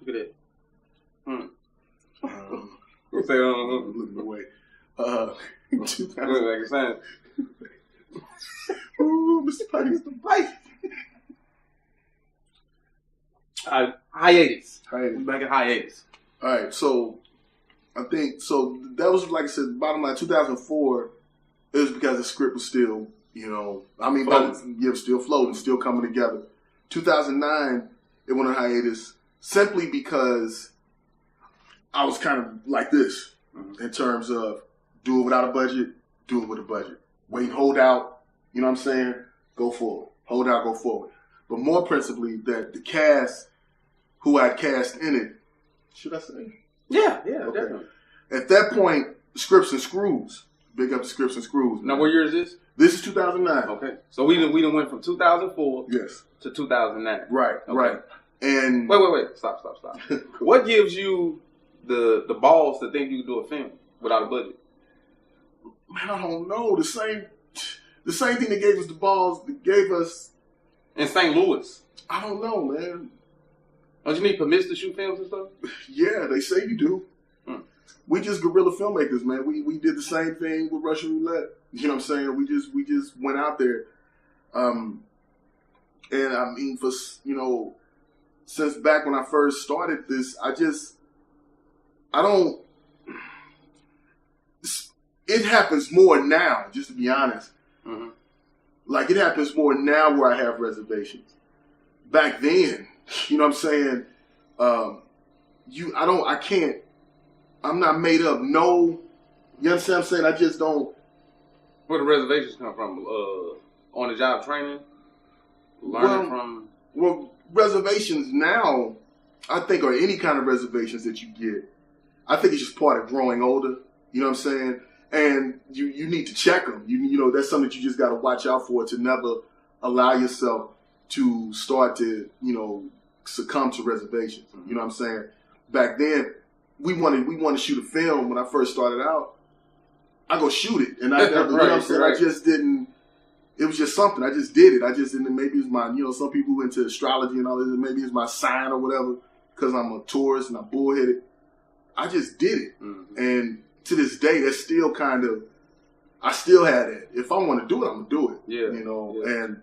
Look at that. Say, looking away. 2000. Ooh, Mr. Pike's the bite. Hiatus. We back at hiatus. All right, so I think that was, like I said, bottom line. 2004. It was because the script was still, still floating, still coming together. 2009, it went on hiatus simply because I was kind of like this in terms of do it without a budget, do it with a budget. Wait, hold out, you know what I'm saying? Go forward. Hold out, go forward. But more principally, that the cast who I cast in it, should I say? Yeah, okay. Definitely. At that point, Scripts and Screws. Big up to Scripts and Screws. Now, what year is this? This is 2009. Okay. So we done went from 2004 to 2009. Right, okay. Right. And wait. Stop. What gives you the balls to think you can do a film without a budget? Man, I don't know. The same thing that gave us the balls that gave us in St. Louis. I don't know, man. Don't you need permits to shoot films and stuff? Yeah, they say you do. We just guerrilla filmmakers, man. We did the same thing with Russian Roulette. You know what I'm saying? We just went out there. And I mean, since back when I first started this, it happens more now, just to be honest. Mm-hmm. Like, it happens more now where I have reservations. Back then, you know what I'm saying? I'm not made up. No, you understand what I'm saying? I just don't. Where the reservations come from? On the job training? Learning from? Well, reservations now, I think, or any kind of reservations that you get, I think it's just part of growing older. You know what I'm saying? And you need to check them. You know, that's something that you just got to watch out for, to never allow yourself to start to, succumb to reservations. Mm-hmm. You know what I'm saying? Back then, we wanted to shoot a film. When I first started out, I go shoot it, and I never, you know what I'm saying? Right. I just didn't. It was just something. I just did it. I just didn't. Maybe it's my, some people who into astrology and all this. Maybe it's my sign or whatever, because I'm a Taurus and I'm bullheaded. I just did it, and to this day, that's still kind of. I still had it. If I want to do it, I'm gonna do it. Yeah. And.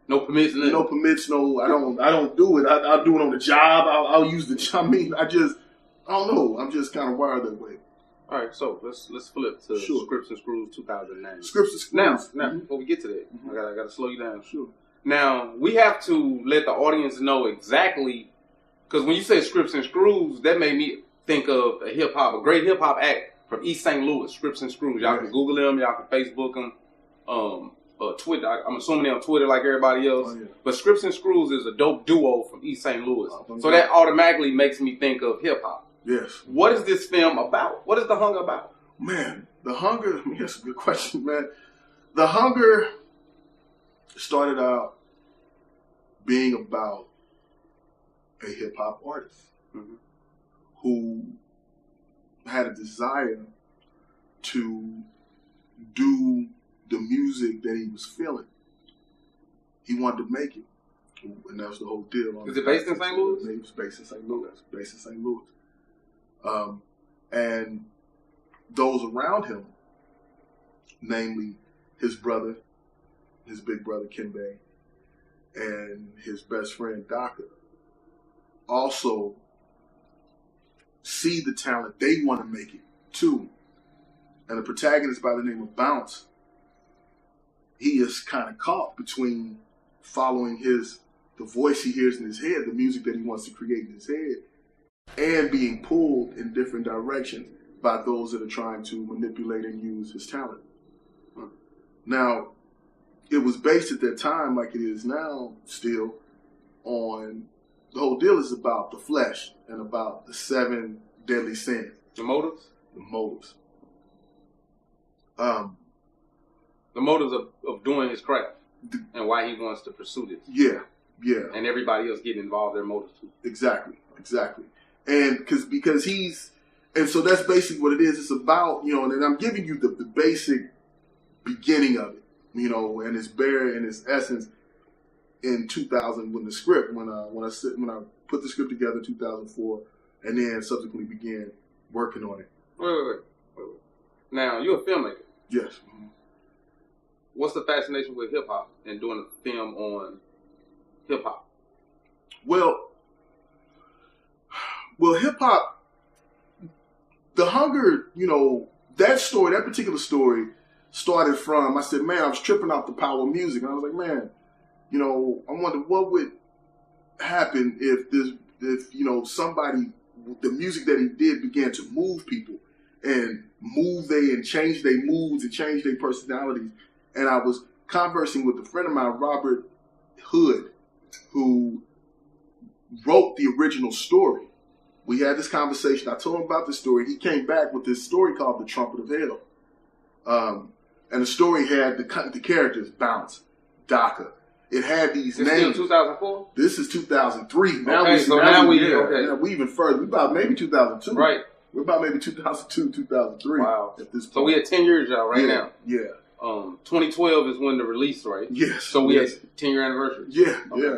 No permits. No permits. No, I don't do it. I'll do it on the job. I'll use the job. I mean, I don't know. I'm just kind of wired that way. All right, so let's flip to Scripts and Screws 2009. Scripts and Screws. Now, before we get to that, I gotta slow you down. Sure. Now, we have to let the audience know exactly, because when you say Scripts and Screws, that made me think of a great hip hop act from East St. Louis, Scripts and Screws. Y'all can Google them. Y'all can Facebook them. Twitter. I'm assuming they're on Twitter like everybody else. Oh, yeah. But Scripts and Screws is a dope duo from East St. Louis. So that automatically makes me think of hip hop. Yes. What is this film about? What is The Hunger about? Man, The Hunger, that's a good question, man. The Hunger started out being about a hip hop artist who had a desire to do the music that he was feeling. He wanted to make it. And that was the whole deal. Is it based in St. Louis? It was based in St. Louis. And those around him, namely his brother, his big brother Kimbe, and his best friend Daka, also see the talent. They want to make it too. And the protagonist by the name of Bounce, he is kind of caught between following the voice he hears in his head, the music that he wants to create in his head, and being pulled in different directions by those that are trying to manipulate and use his talent. Now, it was based at that time, like it is now still, on the whole deal is about the flesh and about the 7 deadly sins. The motives? The motives. The motives of doing his craft and why he wants to pursue this. Yeah. And everybody else getting involved, their motives too. Exactly. And because and so that's basically what it is. It's about, and I'm giving you the basic beginning of it, and it's bare in its essence in 2000 when the script, when I put the script together in 2004, and then subsequently began working on it. Wait. Now, you're a filmmaker. Yes. Mm-hmm. What's the fascination with hip hop and doing a film on hip hop? Well, hip hop, the hunger, that story, that particular story started from, I said, man, I was tripping off the power of music. And I was like, man, I wonder what would happen if somebody, the music that he did began to move people and change their moods and change their personalities. And I was conversing with a friend of mine, Robert Hood, who wrote the original story. We had this conversation. I told him about the story. He came back with this story called The Trumpet of Hell. And the story had the characters, Bounce, Daka. It had these names. Still 2004? This is 2003. Now we even further. We about maybe 2002. Right. We're about maybe 2002, 2003. Wow. At this point. So we had 10 years out now. Yeah. 2012 is when the release, right? Yes. So we had 10-year anniversary. Yeah. Okay. Yeah.